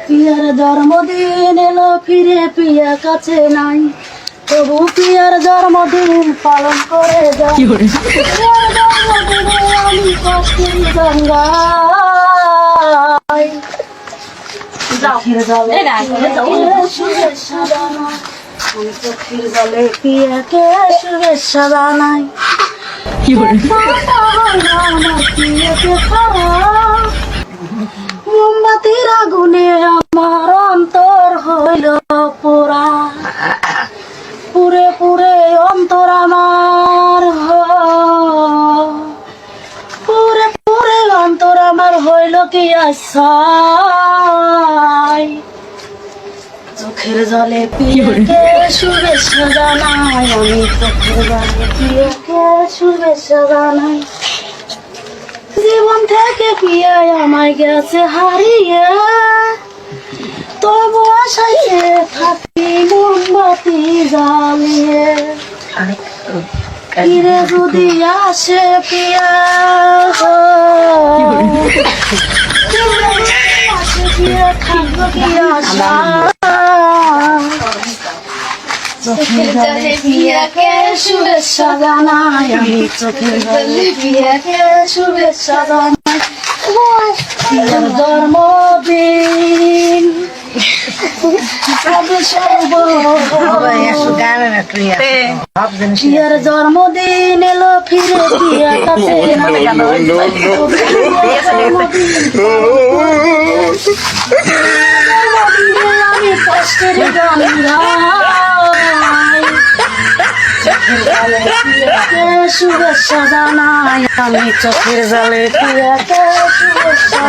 Peer জন্মদিন এলো ফিরে পিয়া কাছে নাই, তবু পিয়ার জন্মদিন পালন করে যাই। পিয়ার জন্মদিনে আমি কষ্টের গান গাই। চোখের জলে শুভেচ্ছা জানাই, আমি চোখের জলে পিয়াকে শুভেচ্ছা জানাই। আমার পিয়াকে ছাড়া মোমবাতির আগুনে আমার অন্তর হইল পোড়া, পুরে পুরে অন্তর আমার পুরে পুরে অন্তর আমার হইল কি আশায়। চোখের জলে পিয়াকে শুভেচ্ছা জানাই, আমি চোখের জলে পিয়াকে শুভেচ্ছা জানাই। জীবন থেকে পিয়াই আমায় গেছে হারিয়ে, তবু আশায় থাকি মোমবাতি জ্বালিয়ে। ফিরে যদি আসে পিয়া, পিয়া থাকবো কি আশা। চোখের জলে পিয়াকে শুভেচ্ছা জানাই, আমি চোখের জলে পিয়াকে শুভেচ্ছা জানাই। পিয়ার জন্মদিন পিয়ার জন্মদিন এলো ফিরে পিয়া কাছে নাই। আমি কষ্টের গান গাই। শুভেচ্ছা জানাই, আমি চোখের জলে পিয়াকে শুভেচ্ছা